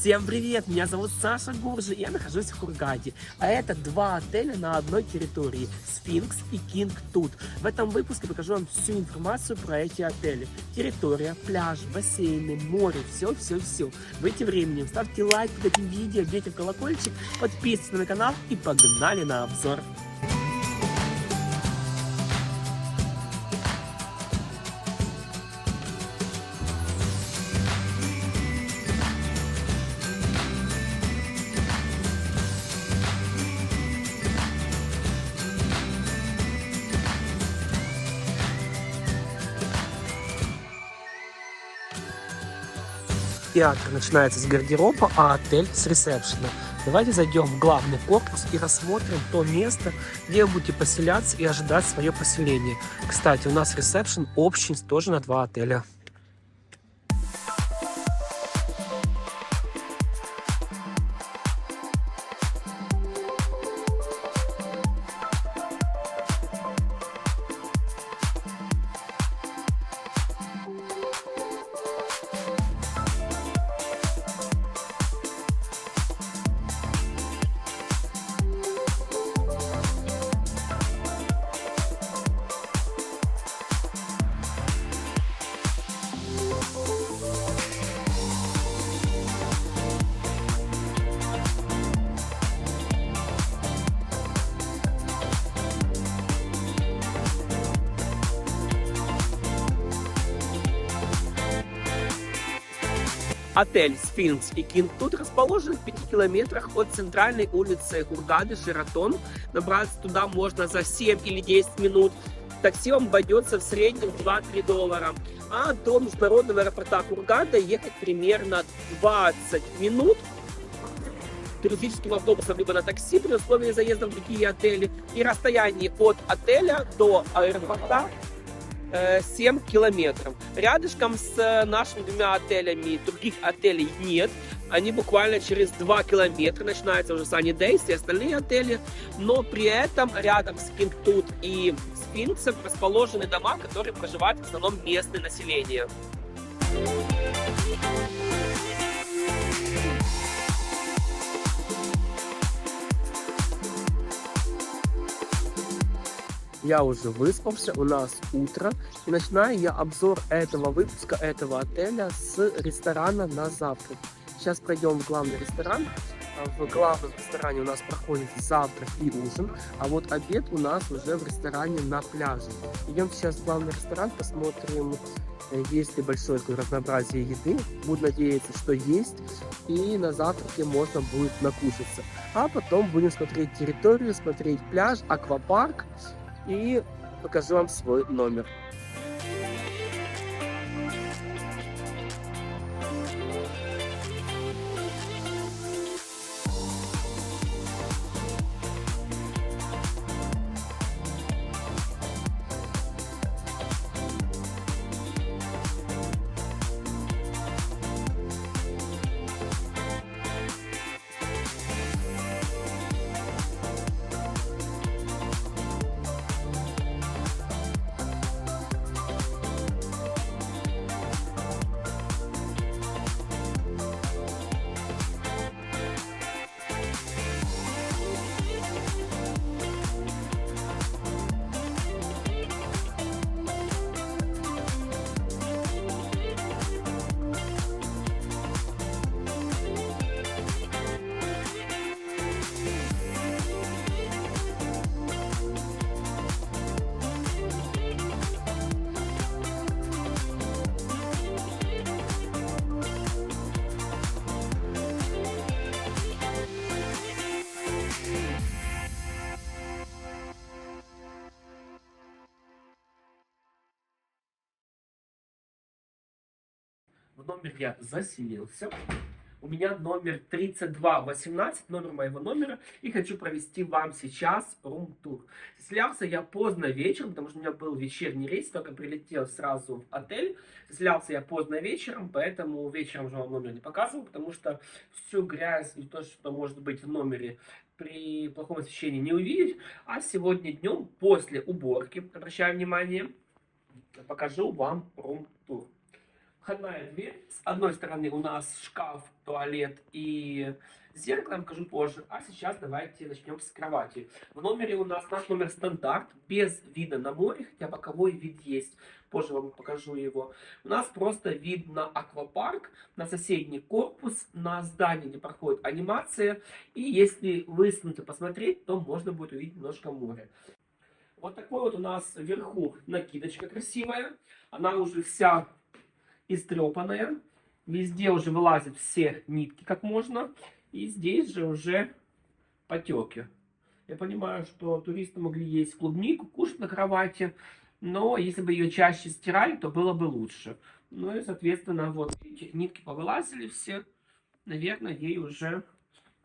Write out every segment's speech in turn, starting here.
Всем привет! Меня зовут Саша Гуржи, и я нахожусь в Хургаде. А это два отеля на одной территории – Сфинкс и Кинг Тут. В этом выпуске покажу вам всю информацию про эти отели. Территория, пляж, бассейны, море, все. Будьте временем, ставьте лайк под этим видео, бейте в колокольчик, подписывайтесь на мой канал и погнали на обзор. Театр начинается с гардероба, а отель с ресепшена. Давайте зайдем в главный корпус и рассмотрим то место, где вы будете поселяться и ожидать свое поселение. Кстати, у нас ресепшн общий тоже на два отеля. Отель «Сфинкс» и «Кинг Тут» расположен в 5 километрах от центральной улицы Хургады, Шератон. Добраться туда можно за 7 или 10 минут. Такси вам обойдется в среднем 2-3 доллара. А до международного аэропорта Хургада ехать примерно 20 минут туристическим автобусом либо на такси при условии заезда в другие отели. И расстояние от отеля до аэропорта 7 километров. Рядышком с нашими двумя отелями других отелей нет. Они буквально через 2 километра начинаются уже Sunny Days и остальные отели. Но при этом рядом с Кинг Тут и Сфинксом расположены дома, в которых проживает в основном местное население. Я уже выспался, у нас утро, и начинаю я обзор этого выпуска, этого отеля с ресторана на завтрак. Сейчас пройдем в главный ресторан. В главном ресторане у нас проходит завтрак и ужин, а вот обед у нас уже в ресторане на пляже. Идем сейчас в главный ресторан, посмотрим, есть ли большое разнообразие еды. Буду надеяться, что есть, и на завтраке можно будет накушаться. А потом будем смотреть территорию, смотреть пляж, аквапарк. И покажу вам свой номер. В номер я заселился. У меня номер 3218, номер моего номера. И хочу провести вам сейчас рум-тур. Заселялся я поздно вечером, потому что у меня был вечерний рейс, только прилетел сразу в отель. Заселялся я поздно вечером, поэтому вечером же вам номер не показывал, потому что всю грязь и то, что может быть в номере при плохом освещении, не увидеть. А сегодня днем, после уборки, обращаю внимание, покажу вам рум-тур. входная дверь. С одной стороны у нас шкаф, туалет и зеркало, я покажу позже. А сейчас давайте начнем с кровати. В номере у нас наш номер стандарт, без вида на море, хотя боковой вид есть. Позже вам покажу его. У нас просто вид на аквапарк, на соседний корпус, на здание, где проходит анимация. И если высунуться посмотреть, то можно будет увидеть немножко море. Вот такой вот у нас вверху накидочка красивая. Она уже вся истрепанная. Везде уже вылазят все нитки как можно. И здесь же уже потеки. Я понимаю, что туристы могли есть клубнику, кушать на кровати. Но если бы ее чаще стирали, то было бы лучше. Ну и, соответственно, вот эти нитки повылазили все. Наверное, ей уже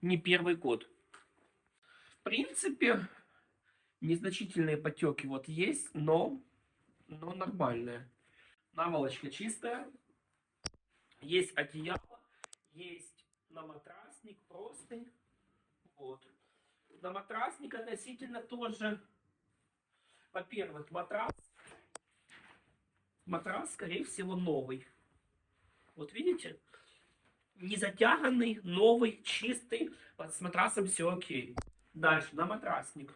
не первый год. В принципе, незначительные потеки вот есть, но нормальные. Наволочка чистая. Есть одеяло, есть наматрасник, простынь. Вот. Наматрасник относительно тоже. Во-первых, матрас, скорее всего, новый. Вот видите? Не затяганный, новый, чистый. Вот с матрасом все окей. Дальше, наматрасник.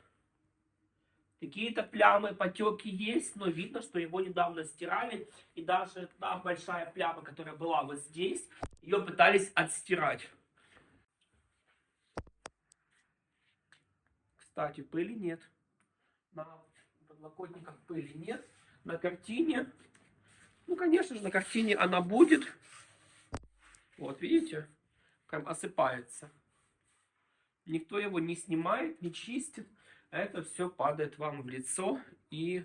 Какие-то плямы, потеки есть, но видно, что его недавно стирали. И даже та большая пляма, которая была вот здесь, ее пытались отстирать. Кстати, пыли нет. На подлокотниках пыли нет. На картине, ну, конечно же, на картине она будет. Вот, видите? Прям осыпается. Никто его не снимает, не чистит. Это все падает вам в лицо, и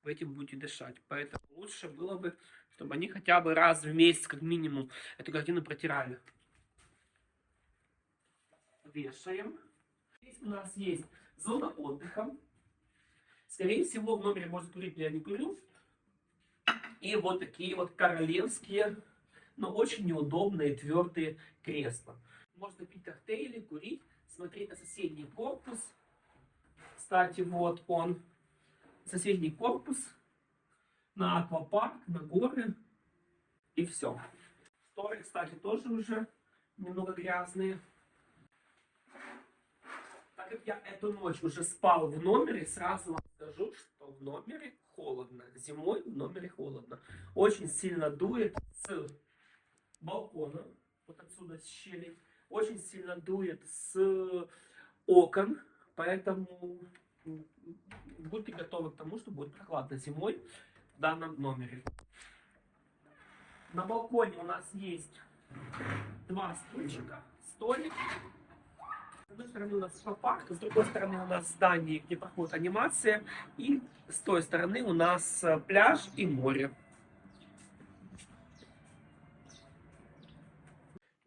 вы этим будете дышать. Поэтому лучше было бы, чтобы они хотя бы раз в месяц, как минимум, эту картину протирали. Вешаем. Здесь у нас есть зона отдыха. Скорее всего, в номере можно курить, я не курю. И вот такие вот королевские, но очень неудобные твердые кресла. Можно пить коктейли, курить, смотреть на соседний корпус. Кстати, вот он, соседний корпус, на аквапарк, на горы, и все. Шторы, кстати, тоже уже немного грязные. Так как я эту ночь уже спал в номере, сразу вам скажу, что в номере холодно. Зимой в номере холодно. Очень сильно дует с балкона, вот отсюда с щелей. Очень сильно дует с окон, поэтому будьте готовы к тому, что будет прохладно зимой в данном номере. На балконе у нас есть два стульчика, столик. С одной стороны у нас аквапарк, с другой стороны у нас здание, где проходит анимация, и с той стороны у нас пляж и море.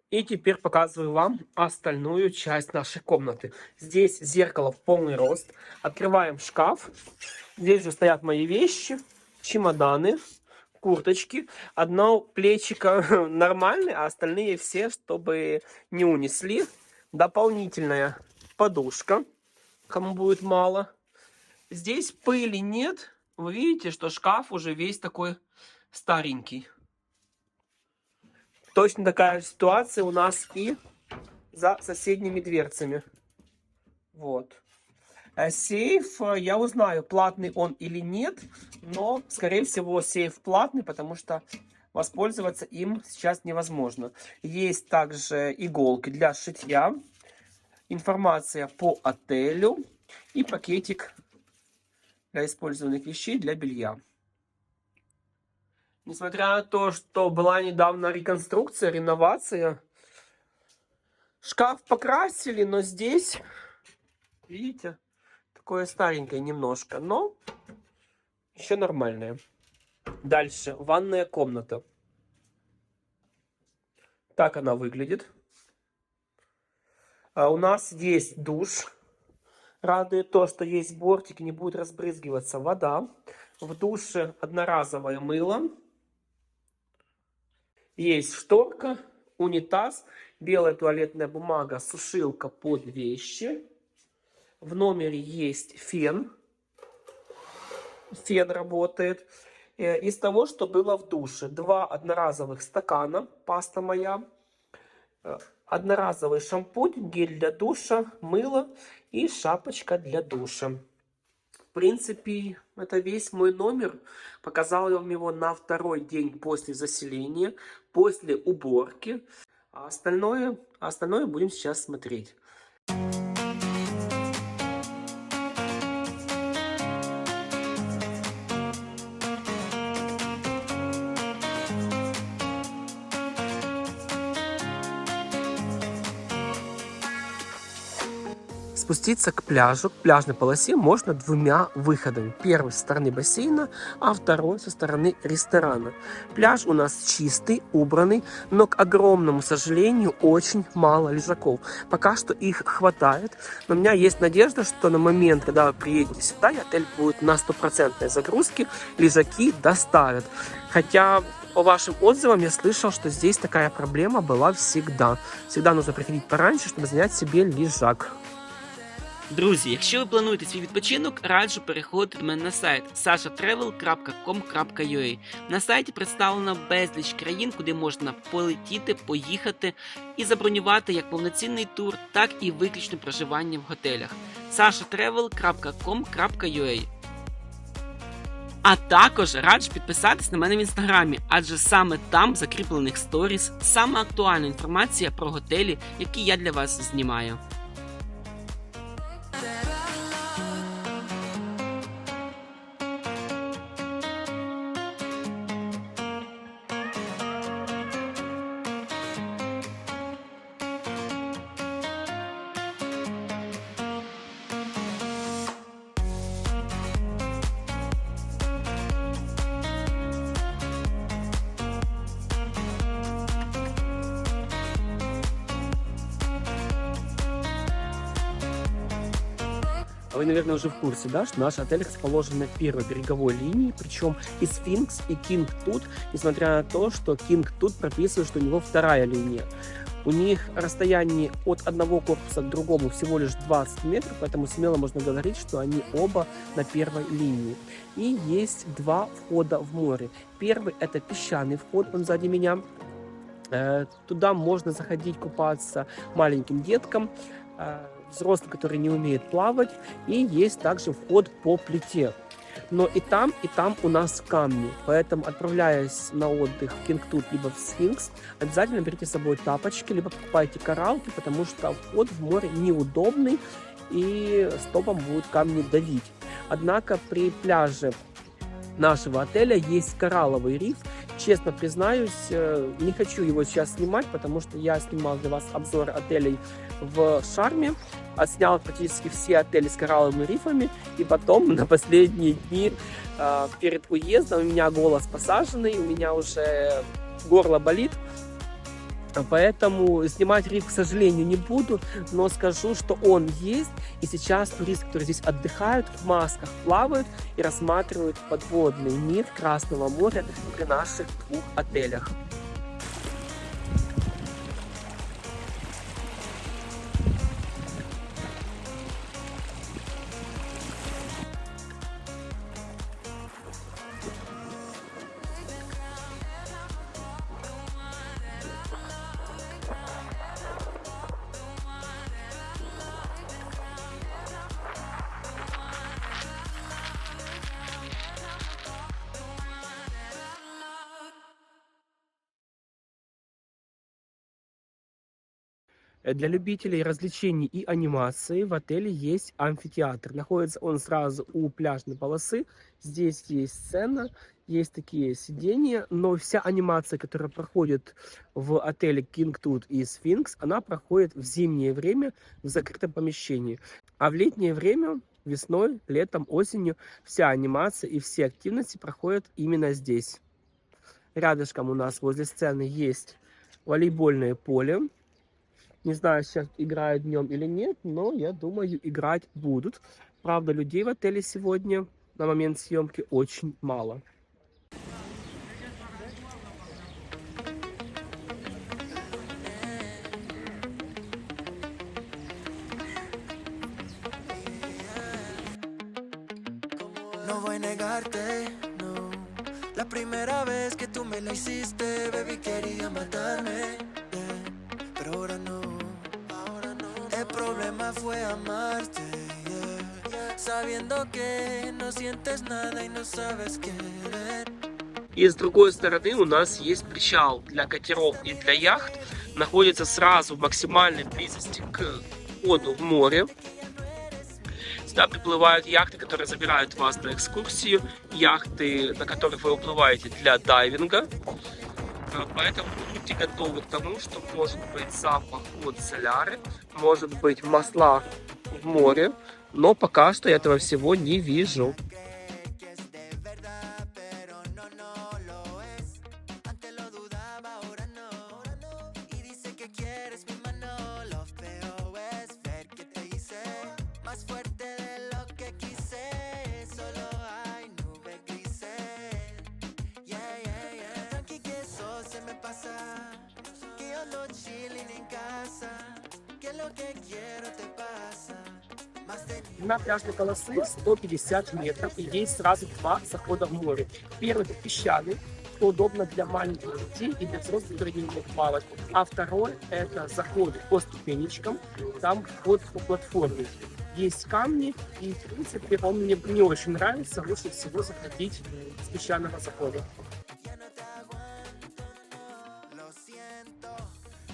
И теперь показываю вам остальную часть нашей комнаты. Здесь зеркало в полный рост. Открываем шкаф. Здесь же стоят мои вещи, чемоданы, курточки. Одно плечико нормальное, а остальные все, чтобы не унесли. Дополнительная подушка, кому будет мало. Здесь пыли нет. Вы видите, что шкаф уже весь такой старенький. Точно такая же ситуация у нас и за соседними дверцами. Вот. Сейф, я узнаю, платный он или нет, но, скорее всего, сейф платный, потому что воспользоваться им сейчас невозможно. Есть также иголки для шитья, информация по отелю и пакетик для использованных вещей для белья. Несмотря на то, что была недавно реконструкция, реновация, шкаф покрасили, но здесь, видите, такое старенькое немножко, но еще нормальное. Дальше, ванная комната. Так она выглядит. У нас есть душ. Радует то, что есть бортик, не будет разбрызгиваться вода. В душе одноразовое мыло. Есть шторка, унитаз, белая туалетная бумага, сушилка под вещи. В номере есть фен. Фен работает. из того, что было в душе. 2 одноразовых стакана, паста моя, одноразовый шампунь, гель для душа, мыло и шапочка для душа. В принципе, это весь мой номер. Показал я вам его на второй день после заселения, после уборки. А остальное будем сейчас смотреть. Спуститься к пляжу, к пляжной полосе можно 2 выходами. Первый со стороны бассейна, а второй со стороны ресторана. Пляж у нас чистый, убранный, но, к огромному сожалению, очень мало лежаков. Пока что их хватает, но у меня есть надежда, что на момент, когда вы приедете сюда, и отель будет на 100% загрузке, лежаки доставят. Хотя по вашим отзывам я слышал, что здесь такая проблема была всегда. Всегда нужно приходить пораньше, чтобы занять себе лежак. Друзі, якщо ви плануєте свій відпочинок, раджу переходити до мене на сайт sashatravel.com.ua. На сайті представлено безліч країн, куди можна полетіти, поїхати і забронювати як повноцінний тур, так і виключне проживання в готелях. sashatravel.com.ua. А також раджу підписатись на мене в інстаграмі, адже саме там в закріплених сторіс саме актуальна інформація про готелі, які я для вас знімаю. Вы, наверное, уже в курсе, да, что наш отель расположен на первой береговой линии, причем и Сфинкс, и Кинг Тут, несмотря на то, что Кинг Тут прописывает, что у него вторая линия. У них расстояние от одного корпуса к другому всего лишь 20 метров, поэтому смело можно говорить, что они оба на первой линии. И есть 2 входа в море. Первый – это песчаный вход, он сзади меня. Туда можно заходить купаться маленьким деткам, взрослым, которые не умеют плавать, и есть также вход по плите. Но и там у нас камни, поэтому, отправляясь на отдых в Кинг Тут либо в Сфинкс, обязательно берите с собой тапочки, либо покупайте кораллки, потому что вход в море неудобный и стопом будут камни давить. Однако при пляже нашего отеля есть коралловый риф. Честно признаюсь, не хочу его сейчас снимать, потому что я снимал для вас обзор отелей в Шарме, отснял практически все отели с коралловыми рифами, и потом на последние дни перед уездом у меня голос посаженный, у меня уже горло болит. Поэтому снимать риф, к сожалению, не буду, но скажу, что он есть. И сейчас туристы, которые здесь отдыхают, в масках плавают и рассматривают подводный мир Красного моря при наших 2 отелях. Для любителей развлечений и анимации в отеле есть амфитеатр. Находится он сразу у пляжной полосы. Здесь есть сцена, есть такие сиденья, но вся анимация, которая проходит в отеле Кинг Тут и Сфинкс, она проходит в зимнее время в закрытом помещении. А в летнее время, весной, летом, осенью, вся анимация и все активности проходят именно здесь. Рядышком у нас возле сцены есть волейбольное поле. Не знаю, сейчас играют днем или нет, но я думаю, играть будут. Правда, людей в отеле сегодня на момент съемки очень мало. No voy a negarte, no. La primera vez que tú me la hiciste, baby, quería matarme, yeah. Pero ahora no. El problema fue amarte, yeah. Sabiendo que no sientes nada y no sabes querer. И с другой стороны у нас есть причал для катеров и для яхт. Находится сразу в максимальной близости к входу в море. Сюда приплывают яхты, которые забирают вас на экскурсию, яхты, на которых вы уплываете для дайвинга. Поэтому будьте готовы к тому, что может быть запах от соляры, может быть масла в море, но пока что я этого всего не вижу. Длина пляжной полосы 150 метров, и есть сразу два захода в море. Первый — песчаный, что удобно для маленьких детей и для взрослых, которые не умеют плавать. А второй — это заход по ступенечкам, там вход по платформе. Есть камни, и, в принципе, он мне не очень нравится, лучше всего заходить с песчаного захода.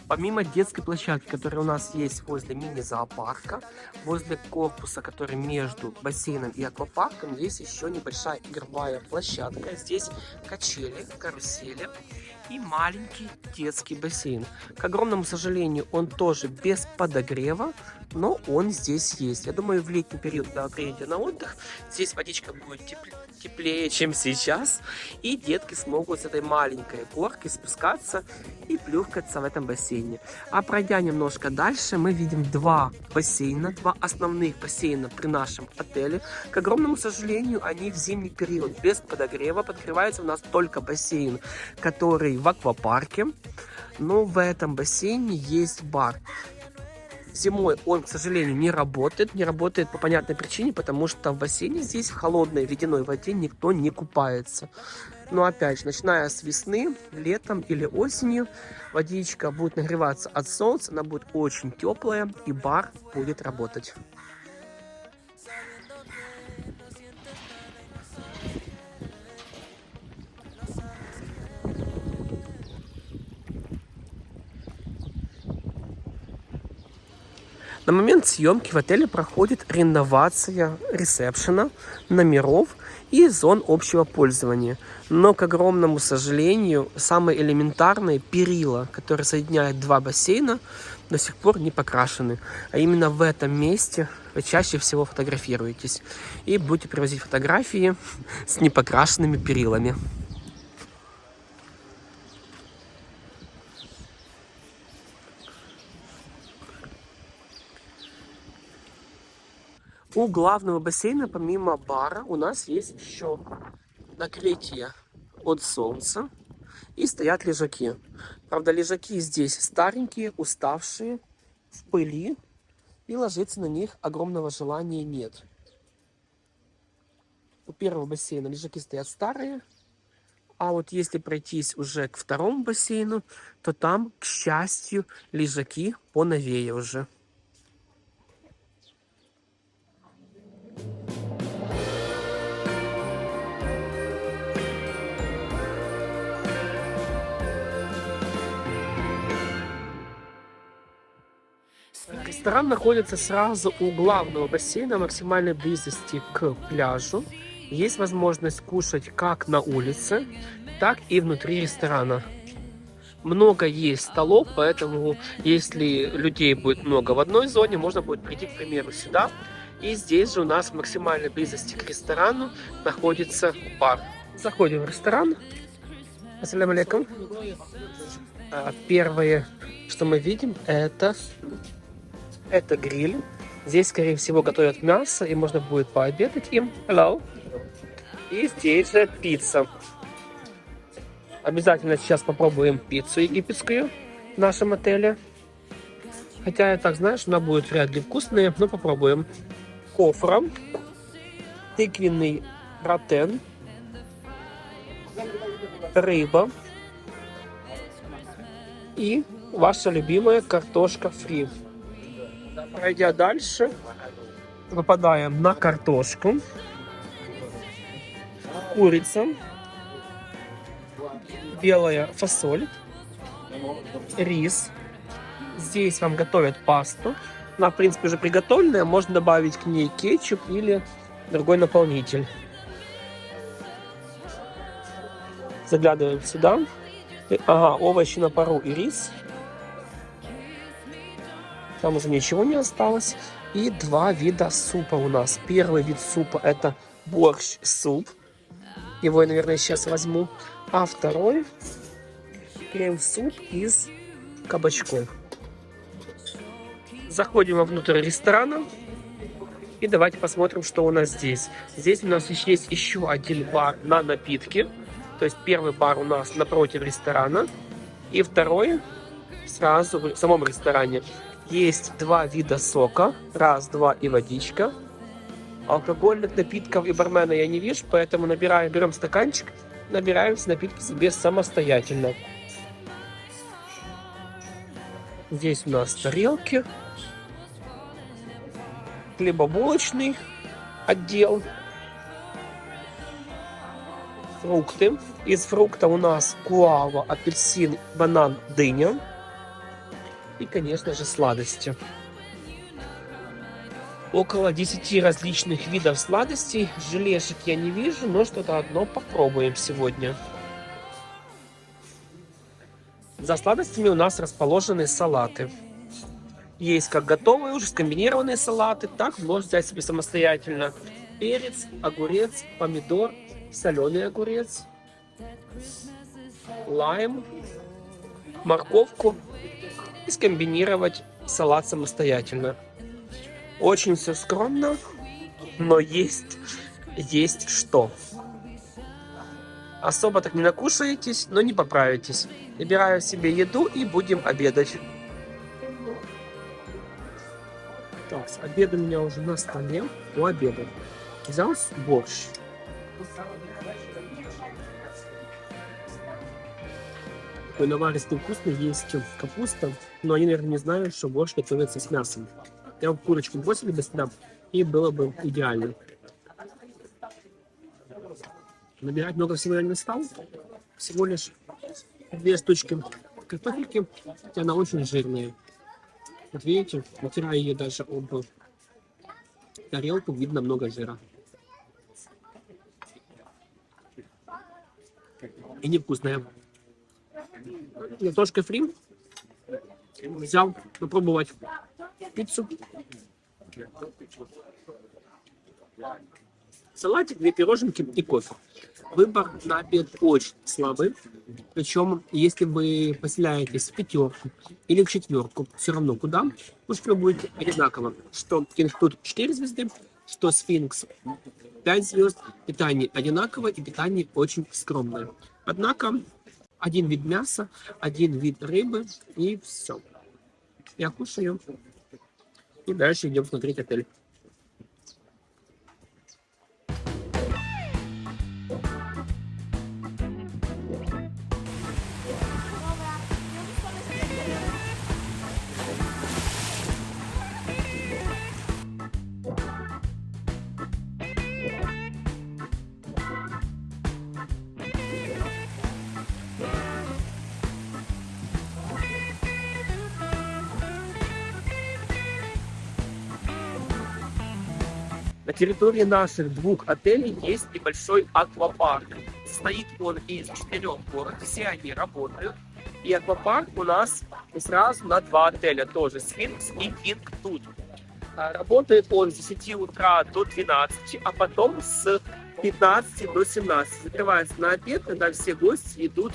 Помимо детской площадки, которая у нас есть возле мини-зоопарка, возле корпуса, который между бассейном и аквапарком, есть еще небольшая игровая площадка. Здесь качели, карусели и маленький детский бассейн. К огромному сожалению, он тоже без подогрева, но он здесь есть. Я думаю, в летний период, когда вы приедете на отдых, здесь водичка будет теплее, чем сейчас, и детки смогут с этой маленькой горки спускаться и плюхкаться в этом бассейне. А пройдя немножко дальше, мы видим два бассейна, два основных бассейна при нашем отеле. К огромному сожалению, они в зимний период без подогрева. Подогревается у нас только бассейн, который в аквапарке, но в этом бассейне есть бар. Зимой он, к сожалению, не работает по понятной причине, потому что в бассейне здесь в холодной ледяной воде никто не купается. Но опять же, начиная с весны, летом или осенью, водичка будет нагреваться от солнца, она будет очень теплая, и бар будет работать. На момент съемки в отеле проходит реновация ресепшена, номеров и зон общего пользования. Но, к огромному сожалению, самые элементарные перила, которые соединяют два бассейна, до сих пор не покрашены. А именно в этом месте вы чаще всего фотографируетесь. И будете привозить фотографии с непокрашенными перилами. У главного бассейна, помимо бара, у нас есть еще накрытие от солнца и стоят лежаки. Правда, лежаки здесь старенькие, уставшие, в пыли, и ложиться на них огромного желания нет. У первого бассейна лежаки стоят старые, а вот если пройтись уже к второму бассейну, то там, к счастью, лежаки поновее уже. Ресторан находится сразу у главного бассейна, максимальной близости к пляжу. Есть возможность кушать как на улице, так и внутри ресторана. Много есть столов, поэтому если людей будет много в одной зоне, можно будет прийти, к примеру, сюда. И здесь же у нас в максимальной близости к ресторану находится бар. Заходим в ресторан. Ассаляму алейкум. Первое, что мы видим, это гриль. Здесь, скорее всего, готовят мясо, и можно будет пообедать им. Hello. И здесь же пицца. Обязательно сейчас попробуем пиццу египетскую в нашем отеле. Хотя я так знаю, что она будет вряд ли вкусная, но попробуем. Кофра, тыквенный ратен, рыба и ваша любимая картошка фри. Пройдя дальше, попадаем на картошку, курица, белая фасоль, рис. Здесь вам готовят пасту. Она, в принципе, уже приготовленная. Можно добавить к ней кетчуп или другой наполнитель. Заглядываем сюда. Ага, овощи на пару и рис. Там уже ничего не осталось. И два вида супа у нас. Первый вид супа — это борщ-суп. Его я, наверное, сейчас возьму. А второй — крем-суп из кабачков. Заходим вовнутрь ресторана. И давайте посмотрим, что у нас здесь. Здесь у нас есть еще один бар на напитки. То есть первый бар у нас напротив ресторана. И второй сразу в самом ресторане. Есть два вида сока. Раз, два и водичка. Алкогольных напитков и бармена я не вижу, поэтому берем стаканчик, набираем напитки себе самостоятельно. Здесь у нас тарелки. Хлебобулочный отдел. Фрукты. Из фруктов у нас гуава, апельсин, банан, дыня. И, конечно же, сладости. Около 10 различных видов сладостей. Желешек я не вижу, но что-то одно попробуем сегодня. За сладостями у нас расположены салаты. Есть как готовые, уже скомбинированные салаты, так можно взять себе самостоятельно. Перец, огурец, помидор, соленый огурец, лайм, морковку и скомбинировать салат самостоятельно. Очень все скромно, но есть что. Особо так не накушаетесь, но не поправитесь. Выбираю себе еду и будем обедать. Так, обед у меня уже на столе. У обеда взял борщ. Такой наваристый, вкусный. Есть капуста, но они, наверное, не знают, что борщ готовится с мясом. Я бы курочку бросили бы сюда, и было бы идеально. Набирать много всего я не стал. Всего лишь 2 штучки картофельки, хотя она очень жирная. Вот видите, натираю ее даже об тарелку, видно много жира. И невкусная. Картошка фри. Взял попробовать пиццу. Салатик, 2 пироженки и кофе. Выбор на обед очень слабый. Причем, если вы поселяетесь в 5 или в 4, все равно куда, пусть вы будете одинаково. Что Кинг тут 4 звезды, что Сфинкс 5 звезд. Питание одинаковое и питание очень скромное. Однако, один вид мяса, один вид рыбы и все. Я кушаю. И дальше идем смотреть отель. На территории наших 2 отелей есть небольшой аквапарк. Состоит он из 4 горок, все они работают. И аквапарк у нас сразу на 2 отеля тоже, Сфинкс и Кинг тут. Работает он с 10 утра до 12, а потом с 15 до 17. Закрывается на обед, когда все гости идут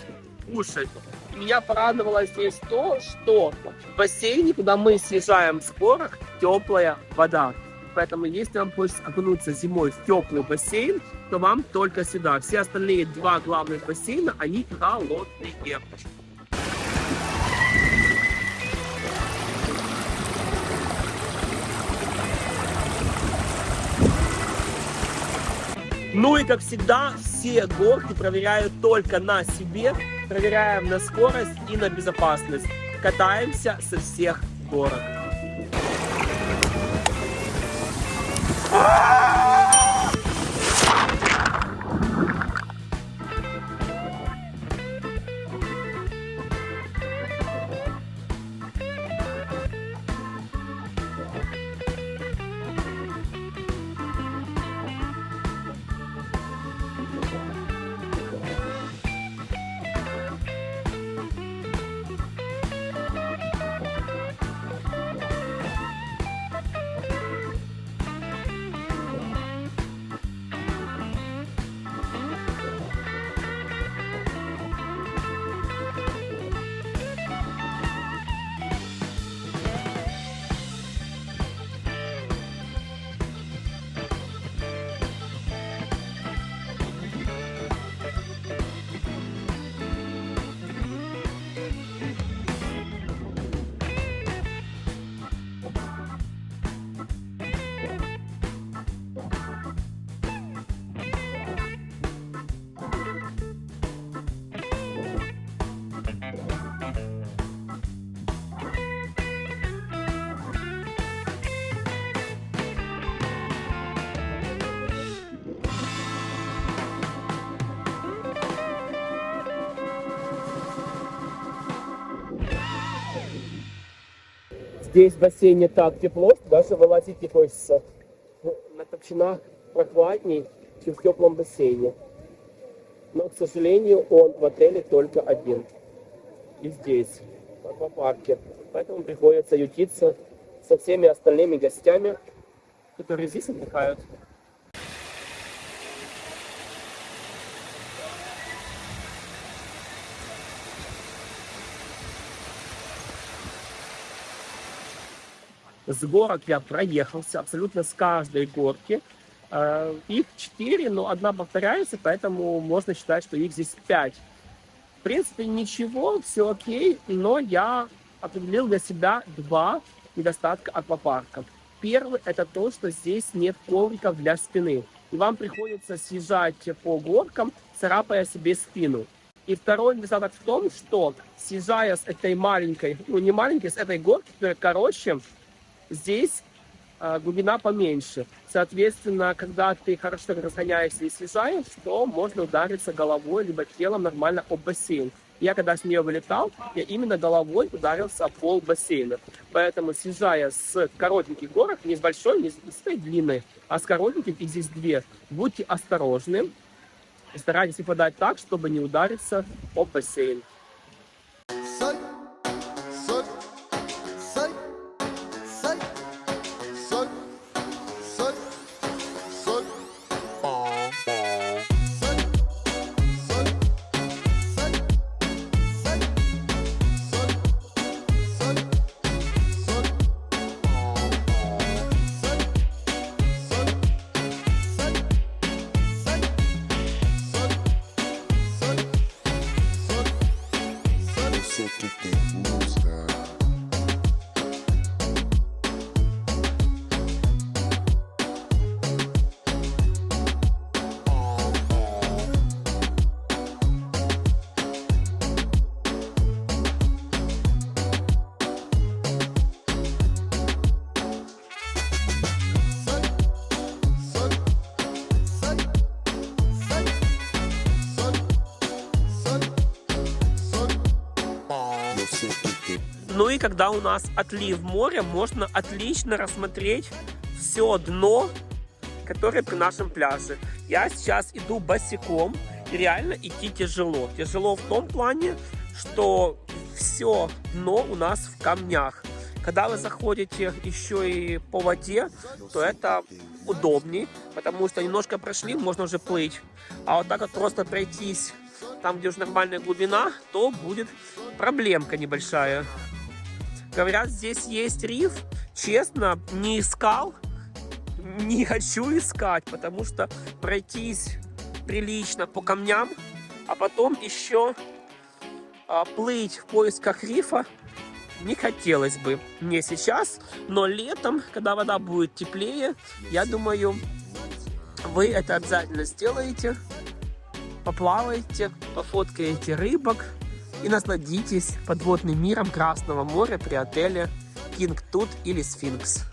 кушать. И меня порадовало здесь то, что в бассейне, куда мы съезжаем с горок, теплая вода. Поэтому, если вам хочется окунуться зимой в теплый бассейн, то вам только сюда. Все остальные 2 главных бассейна, они холодные. Ну и, как всегда, все все горки проверяю только на себе, проверяем на скорость и на безопасность. Катаемся со всех горок. Здесь в бассейне так тепло, что даже вылазить не хочется. На топчинах прохладней, чем в теплом бассейне. Но, к сожалению, он в отеле только один. И здесь, в аквапарке. Поэтому приходится ютиться со всеми остальными гостями, которые здесь отдыхают. С горок я проехался абсолютно с каждой горки. Их 4, но одна повторяется, поэтому можно считать, что их здесь 5. В принципе, ничего, все окей, но я определил для себя 2 недостатка аквапарка. Первый — это то, что здесь нет ковриков для спины. И вам приходится съезжать по горкам, царапая себе спину. И второй недостаток в том, что съезжая с этой маленькой, ну не маленькой, с этой горки, которая короче, здесь глубина поменьше. Соответственно, когда ты хорошо разгоняешься и съезжаешь, то можно удариться головой либо телом нормально об бассейн. Я когда с нее вылетал, я именно головой ударился о пол бассейна. Поэтому, съезжая с коротеньких горок, не с большой, не с этой длинной, а с коротеньких, их здесь 2, будьте осторожны. Старайтесь выпадать так, чтобы не удариться об бассейн. Ну и когда у нас отлив моря, можно отлично рассмотреть все дно, которое при нашем пляже. Я сейчас иду босиком, и реально идти тяжело. Тяжело в том плане, что все дно у нас в камнях. Когда вы заходите еще и по воде, то это удобней, потому что немножко прошли, можно уже плыть. А вот так вот просто пройтись там, где уже нормальная глубина, то будет проблемка небольшая. Говорят, здесь есть риф. Честно, не искал, не хочу искать, потому что пройтись прилично по камням, а потом еще плыть в поисках рифа не хотелось бы мне сейчас. Но летом, когда вода будет теплее, я думаю, вы это обязательно сделаете. поплавайте, пофоткаете рыбок и насладитесь подводным миром Красного моря при отеле King Tut или Сфинкс.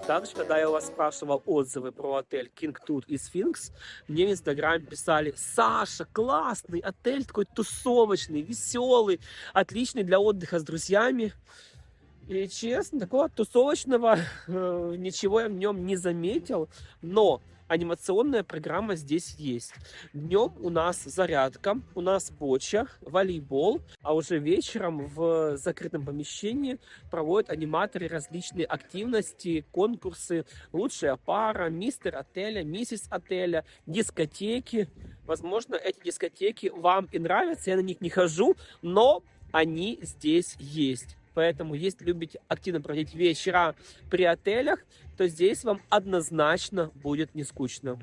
Также, когда я у вас спрашивал отзывы про отель King Tut и Сфинкс, мне в Инстаграме писали: Саша, классный отель, такой тусовочный, веселый, отличный для отдыха с друзьями. И честно, такого тусовочного ничего я в нем не заметил, но анимационная программа здесь есть. Днем у нас зарядка, у нас боча, волейбол, а уже вечером в закрытом помещении проводят аниматоры различные активности, конкурсы, лучшая пара, мистер отеля, миссис отеля, дискотеки. Возможно, эти дискотеки вам и нравятся, я на них не хожу, но они здесь есть. Поэтому, если любите активно проводить вечера при отелях, то здесь вам однозначно будет не скучно.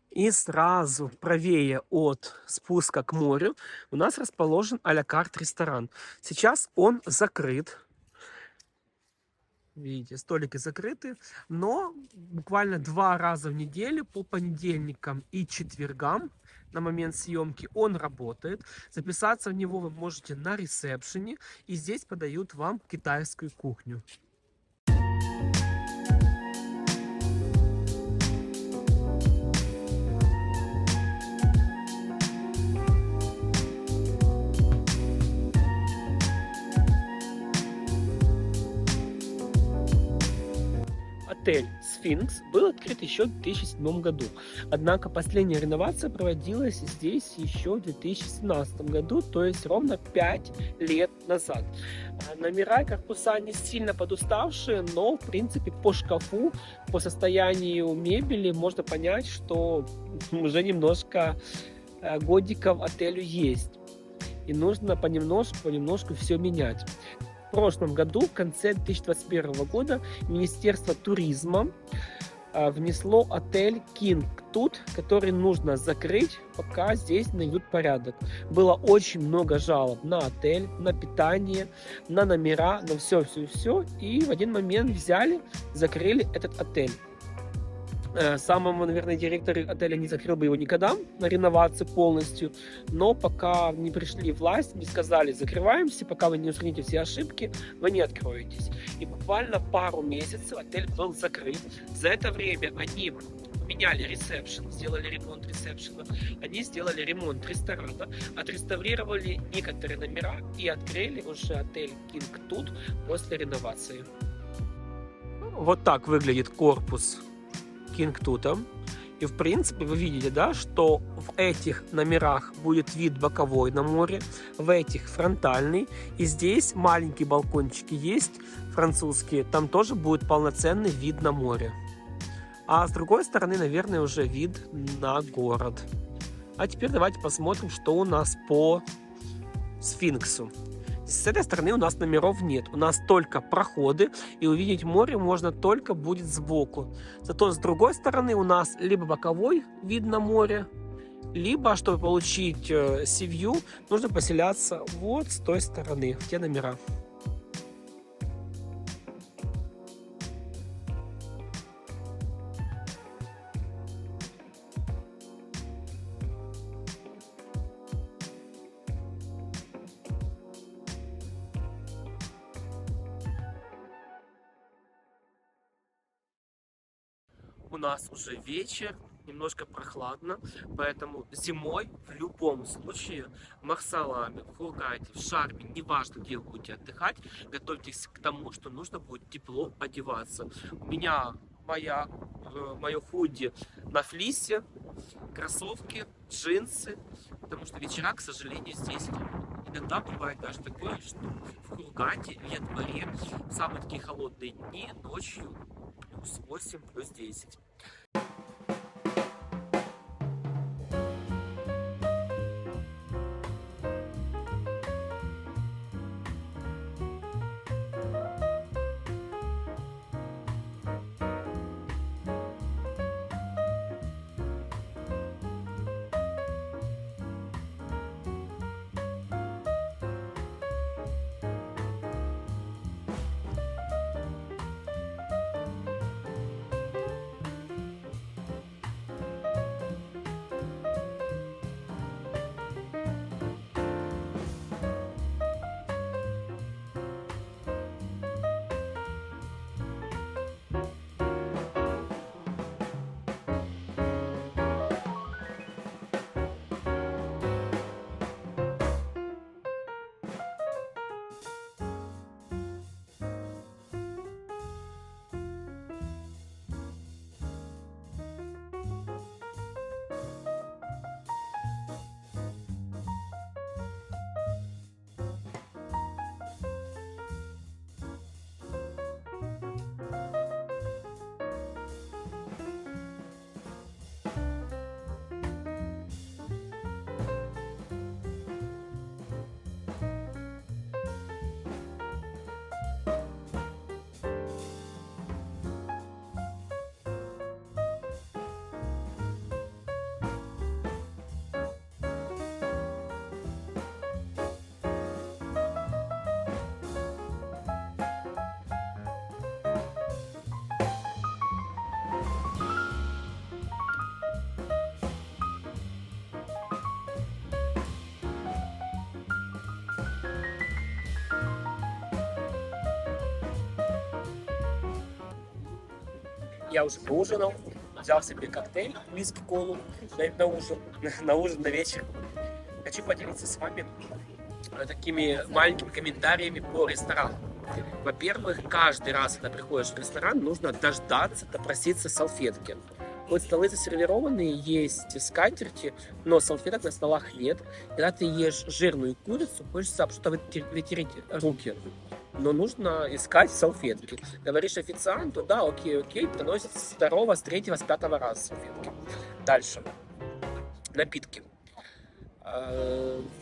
И сразу правее от спуска к морю у нас расположен а-ля карт ресторан. Сейчас он закрыт. Видите, столики закрыты, но буквально 2 раза в неделю по понедельникам и четвергам на момент съемки он работает. Записаться в него вы можете на ресепшене, и здесь подают вам китайскую кухню. Отель «Сфинкс» был открыт еще в 2007 году, однако последняя реновация проводилась здесь еще в 2017 году, то есть ровно 5 лет назад. Номера и корпуса не сильно подуставшие, но в принципе по шкафу, по состоянию мебели можно понять, что уже немножко годиков отелю есть. И нужно понемножку все менять. В прошлом году, в конце 2021 года, Министерство туризма внесло отель King Tut, который нужно закрыть, пока здесь наведут порядок. Было очень много жалоб на отель, на питание, на номера, на все. И в один момент взяли, закрыли этот отель. Самому, наверное, директор отеля не закрыл бы его никогда на реновацию полностью, но пока не пришли власть, не сказали: закрываемся, пока вы не устраните все ошибки, вы не откроетесь. И буквально пару месяцев отель был закрыт. За это время они меняли ресепшн, сделали ремонт ресепшена, они сделали ремонт ресторана, отреставрировали некоторые номера и открыли уже отель King Tut после реновации. Вот так выглядит корпус King Tut. И в принципе вы видите, да, что в этих номерах будет вид боковой на море, в этих фронтальный. И здесь маленькие балкончики есть, французские, там тоже будет полноценный вид на море. А с другой стороны, наверное, уже вид на город. А теперь давайте посмотрим, что у нас по Сфинксу. С этой стороны у нас номеров нет, у нас только проходы, и увидеть море можно только будет сбоку. Зато с другой стороны у нас либо боковой вид на море, либо, чтобы получить си-вью, нужно поселяться вот с той стороны, в те номера. У нас уже вечер, немножко прохладно, поэтому зимой в любом случае в Марсаламе, в Хургаде, в Шарме, неважно где вы будете отдыхать, готовьтесь к тому, что нужно будет тепло одеваться. У меня мое худи на флисе, кроссовки, джинсы, потому что вечера, к сожалению, здесь иногда бывает даже такое, что в Хургаде, в январе, в самые такие холодные дни, ночью плюс 8, плюс 10. Я уже поужинал, взял себе коктейль, виски, колу на ужин, на вечер. Хочу поделиться с вами такими маленькими комментариями по ресторану. Во-первых, каждый раз, когда приходишь в ресторан, нужно дождаться, допроситься салфетки. Вот столы засервированные, есть скатерти, но салфеток на столах нет. Когда ты ешь жирную курицу, хочется что-то вытереть руки. Но нужно искать салфетки. Говоришь официанту, да, окей, приносит с второго, с третьего, с пятого раза салфетки. Дальше. Напитки.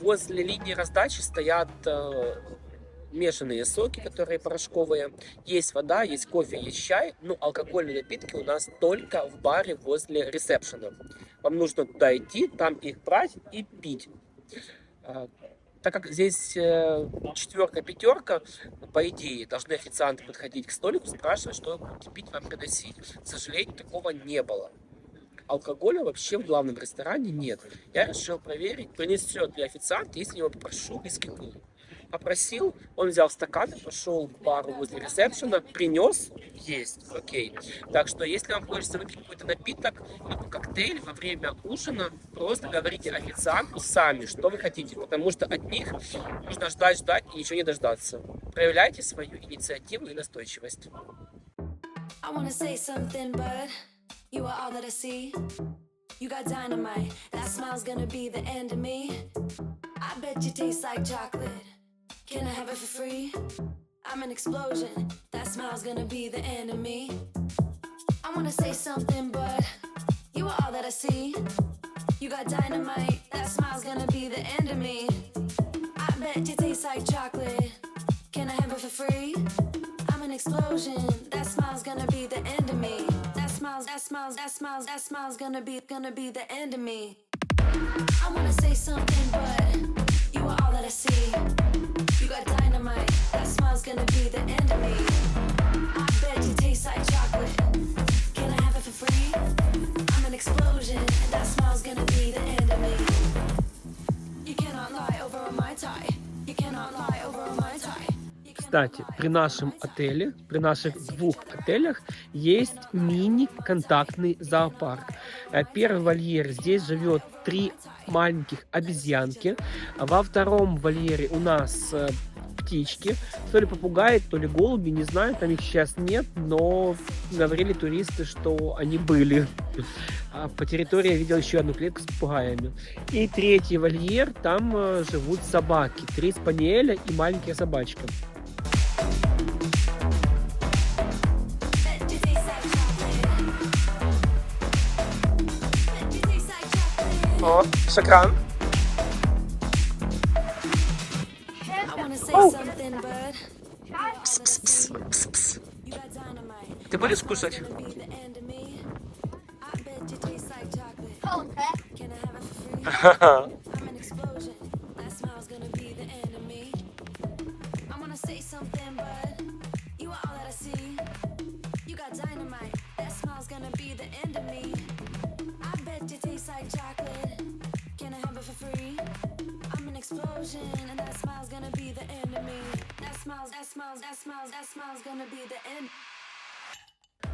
Возле линии раздачи стоят мешанные соки, которые порошковые. Есть вода, есть кофе, есть чай. Ну, алкогольные напитки у нас только в баре возле ресепшена. Вам нужно туда идти, там их брать и пить. Так как здесь четверка, пятерка, по идее, должны официанты подходить к столику, спрашивать, что вы будете пить, вам приносить. К сожалению, такого не было. Алкоголя вообще в главном ресторане нет. Я решил проверить, принесет ли официант, если я его попрошу виски-колу. Попросил, он взял стакан, пошел к бару возле ресепшена, принес, есть, окей. Так что, если вам хочется выпить какой-то напиток, либо коктейль во время ужина, просто говорите официанту сами, что вы хотите, потому что от них нужно ждать и ничего не дождаться. Проявляйте свою инициативу и настойчивость. You are all that I see. You got dynamite, that smile's gonna be the end of me. I bet you taste like chocolate. Can I have it for free? I'm an explosion, that smile's gonna be the end of me. I wanna say something, but you are all that I see. You got dynamite, that smile's gonna be the end of me. I bet you taste like chocolate. Can I have it for free? I'm an explosion, that smile's gonna be the end of me. That smile's gonna be the end of me. I wanna say something, but you are all that I see. You got dynamite, that smile's gonna be the end of me. I bet you taste like chocolate. Can I have it for free? I'm an explosion, and that smile's gonna be the end of me. You cannot lie over on my tie. You cannot lie over on my tie. Кстати, при нашем отеле, при наших двух отелях есть мини-контактный зоопарк. Первый вольер, здесь живет 3 маленьких обезьянки. Во втором вольере у нас птички, то ли попугаи, то ли голуби, не знаю, там их сейчас нет, но говорили туристы, что они были. По территории я видел еще одну клетку с попугаями. И третий вольер, там живут собаки, 3 спаниеля и маленькая собачка. О, шакран. Пс-пс-пс. Ты будешь кушать?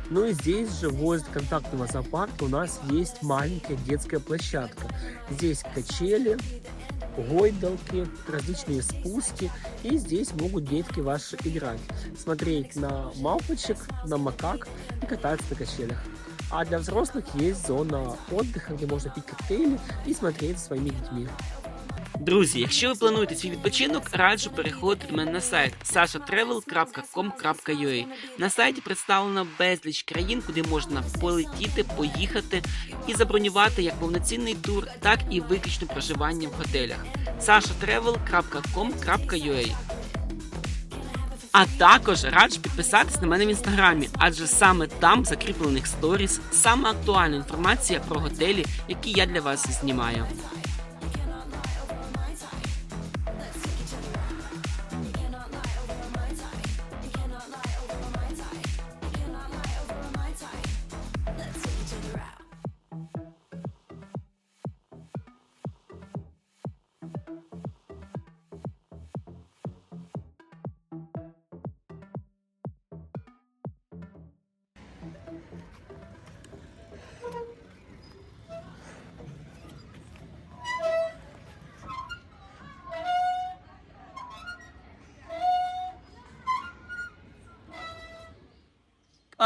Ну и здесь же, возле контактного зоопарка, у нас есть маленькая детская площадка. Здесь качели, гойдалки, различные спуски. И здесь могут детки ваши играть, смотреть на мавпочек, на макак и кататься на качелях. А для взрослых есть зона отдыха, где можна пить коктейлі і смотреть зі своїми дітьми. Друзі, якщо ви плануєте свій відпочинок, раджу переходити до мене на сайт sashatravel.com.ua. На сайті представлено безліч країн, куди можна полетіти, поїхати і забронювати як повноцінний тур, так і виключне проживання в готелях. sashatravel.com.ua. А також раджу підписатись на мене в інстаграмі, адже саме там в закріплених сторіс саме актуальна інформація про готелі, які я для вас знімаю.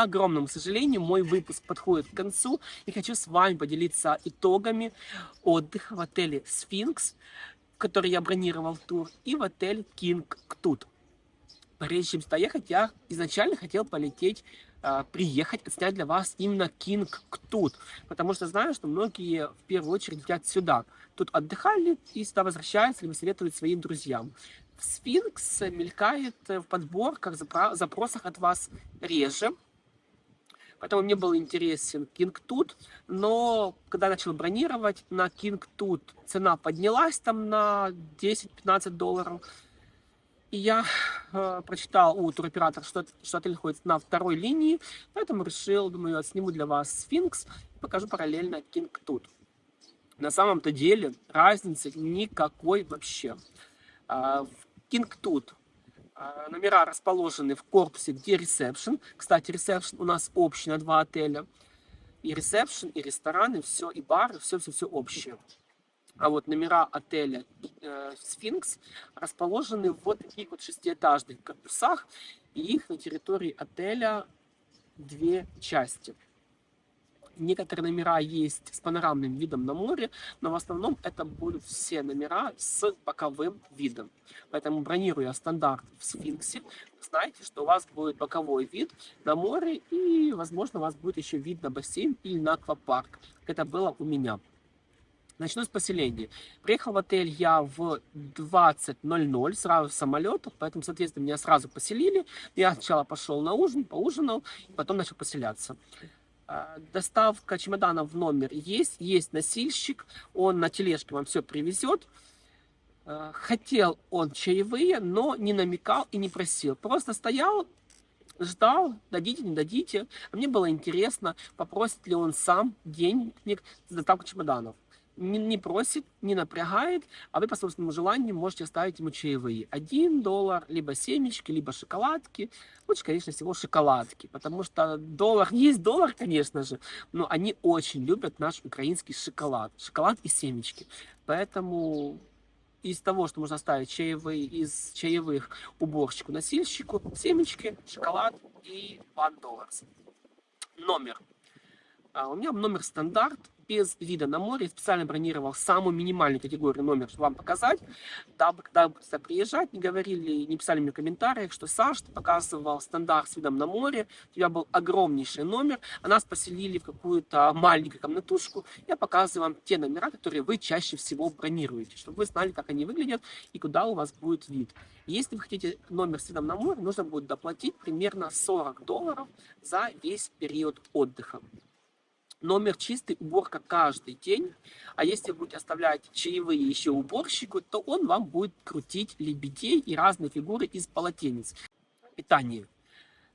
огромному сожалению, мой выпуск подходит к концу, и хочу с вами поделиться итогами отдыха в отеле «Сфинкс», в который я бронировал тур, и в отель «Кинг Ктут». Прежде чем сюда ехать, я изначально хотел приехать, снять для вас именно Кинг Ктут, потому что знаю, что многие в первую очередь летят сюда. Тут отдыхали и сюда возвращаются, либо советуют своим друзьям. Сфинкс мелькает в подборках, запросах от вас реже, поэтому мне был интересен Кинг Тут, но когда я начал бронировать на Кинг Тут, цена поднялась там на $10-15. И я прочитал у туроператора, что отель находится на второй линии, поэтому решил, думаю, отсниму для вас Сфинкс и покажу параллельно Кинг Тут. На самом-то деле разницы никакой вообще. В Кинг Тут номера расположены в корпусе, где ресепшн. Кстати, ресепшн у нас общий на 2 отеля. И ресепшн, и рестораны, все, и бары, все общее. А вот номера отеля «Сфинкс» расположены в вот таких вот 6-этажных корпусах, и их на территории отеля 2 части. Некоторые номера есть с панорамным видом на море, но в основном это будут все номера с боковым видом. Поэтому, бронируя стандарт в «Сфинксе», знаете, что у вас будет боковой вид на море, и, возможно, у вас будет еще вид на бассейн или на аквапарк, как это было у меня. Начну с поселения. Приехал в отель я в 20:00, сразу с самолета, поэтому, соответственно, меня сразу поселили. Я сначала пошел на ужин, поужинал, потом начал поселяться. Доставка чемоданов в номер есть носильщик, он на тележке вам все привезет. Хотел он чаевые, но не намекал и не просил. Просто стоял, ждал, дадите, не дадите. А мне было интересно, попросит ли он сам денег за доставку чемоданов. Не просит, не напрягает, а вы по собственному желанию можете оставить ему чаевые. $1, либо семечки, либо шоколадки. Лучше, конечно, всего шоколадки, потому что есть доллар, конечно же, но они очень любят наш украинский шоколад. Шоколад и семечки. Поэтому из того, что можно оставить чаевые, из чаевых уборщику, носильщику, семечки, шоколад и $1. Номер. У меня номер стандарт, без вида на море. Специально бронировал самую минимальную категорию номер, чтобы вам показать, дабы, когда вы будете приезжать, не писали мне в комментариях, что Саш, ты показывал стандарт с видом на море, у тебя был огромнейший номер, а нас поселили в какую-то маленькую комнатушку. Я показываю вам те номера, которые вы чаще всего бронируете, чтобы вы знали, как они выглядят и куда у вас будет вид. Если вы хотите номер с видом на море, нужно будет доплатить примерно $40 за весь период отдыха. Номер чистый, уборка каждый день. А если вы будете оставлять чаевые еще уборщику, то он вам будет крутить лебедей и разные фигуры из полотенец. Питание.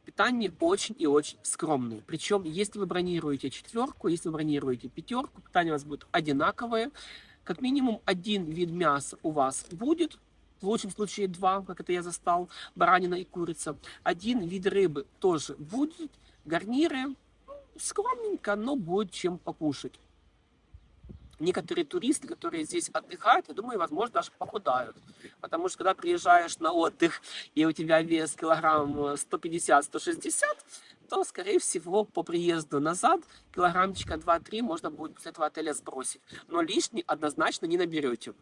Питание очень и очень скромное. Причем, если вы бронируете 4, если вы бронируете 5, питание у вас будет одинаковое. Как минимум 1 вид мяса у вас будет. В лучшем случае 2, как это я застал, баранина и курица. 1 вид рыбы тоже будет. Гарниры. Скромненько, но будет чем покушать. Некоторые туристы, которые здесь отдыхают, я думаю, возможно, даже похудают. Потому что, когда приезжаешь на отдых, и у тебя вес килограмм 150-160, то, скорее всего, по приезду назад килограммчика 2-3 можно будет после этого отеля сбросить. Но лишний однозначно не наберете.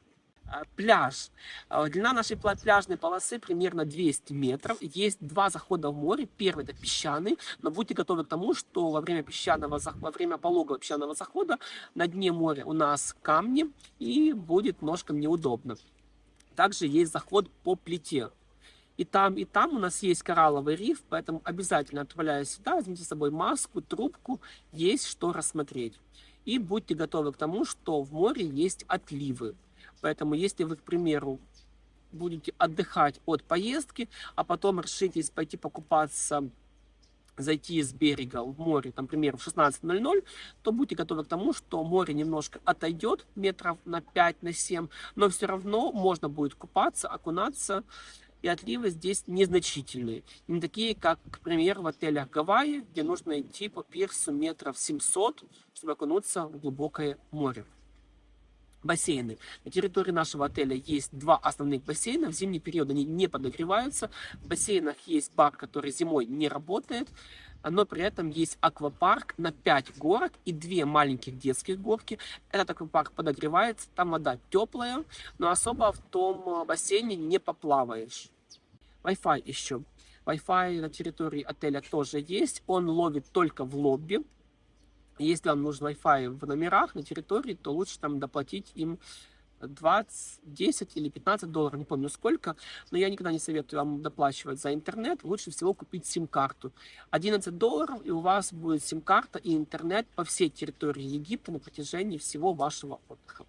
Пляж. Длина нашей пляжной полосы примерно 200 метров. Есть 2 захода в море. Первый — это песчаный, но будьте готовы к тому, что во время пологого песчаного захода на дне моря у нас камни и будет ножкам неудобно. Также есть заход по плите. И там у нас есть коралловый риф, поэтому обязательно, отправляясь сюда, возьмите с собой маску, трубку, есть что рассмотреть. И будьте готовы к тому, что в море есть отливы. Поэтому, если вы, к примеру, будете отдыхать от поездки, а потом решитесь пойти покупаться, зайти с берега в море, там, например, в 16:00, то будьте готовы к тому, что море немножко отойдет метров на 5-7, но все равно можно будет купаться, окунаться, и отливы здесь незначительные. Не такие, как, к примеру, в отелях Гавайи, где нужно идти по пирсу метров 700, чтобы окунуться в глубокое море. Бассейны. На территории нашего отеля есть 2 основных бассейна. В зимний период они не подогреваются. В бассейнах есть бар, который зимой не работает, но при этом есть аквапарк на 5 горок и 2 маленьких детских горки. Этот аквапарк подогревается, там вода теплая, но особо в том бассейне не поплаваешь. Wi-Fi еще. Wi-Fi на территории отеля тоже есть. Он ловит только в лобби. Если вам нужен Wi-Fi в номерах на территории, то лучше там доплатить им 20, 10 или 15 долларов, не помню сколько, но я никогда не советую вам доплачивать за интернет. Лучше всего купить сим-карту. 11 долларов, и у вас будет сим-карта и интернет по всей территории Египта на протяжении всего вашего отдыха.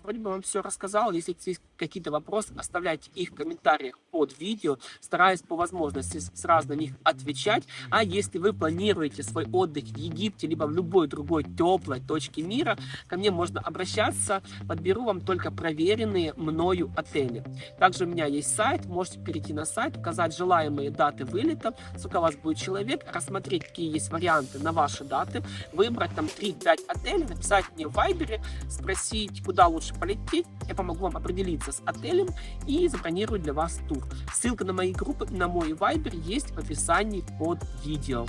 Вроде бы вам все рассказал. Если есть какие-то вопросы, оставляйте их в комментариях под видео. Стараюсь по возможности сразу на них отвечать. А если вы планируете свой отдых в Египте, либо в любой другой теплой точке мира, ко мне можно обращаться. Подберу вам только проверенные мною отели. Также у меня есть сайт. Можете перейти на сайт, указать желаемые даты вылета, сколько у вас будет человек, рассмотреть, какие есть варианты на ваши даты, выбрать там 3-5 отелей, написать мне в Вайбере, спросить, куда лучше полететь. Я помогу вам определиться с отелем и забронировать для вас тур. Ссылка на мои группы и на мой Вайбер есть в описании под видео.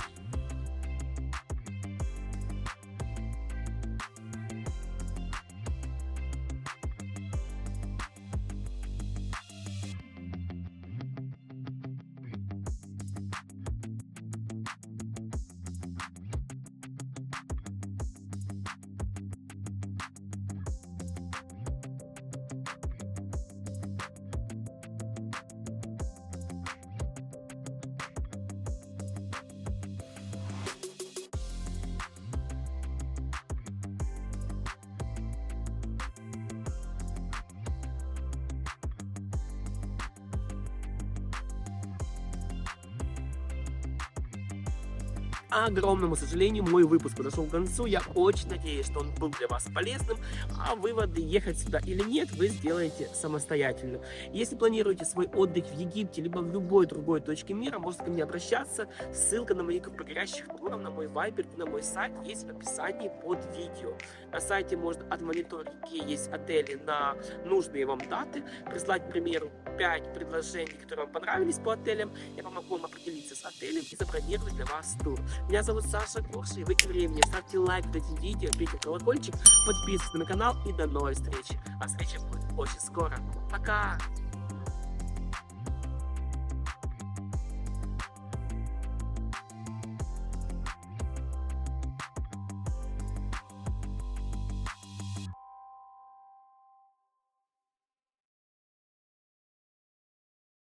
К огромному сожалению, мой выпуск подошел к концу. Я очень надеюсь, что он был для вас полезным. А выводы, ехать сюда или нет, вы сделаете самостоятельно. Если планируете свой отдых в Египте, либо в любой другой точке мира, можете ко мне обращаться. Ссылка на мои группы горящих туров, на мой вайбер и на мой сайт есть в описании под видео. На сайте можно отмониторить, какие есть отели на нужные вам даты, прислать, к примеру, 5 предложений, которые вам понравились по отелям. Я помогу вам определиться с отелем и забронировать для вас тур. Меня зовут Саша Горши, вы тем временем ставьте лайк под этим видео, бейте колокольчик, подписывайтесь на канал и до новой встречи. А встреча будет очень скоро. Пока!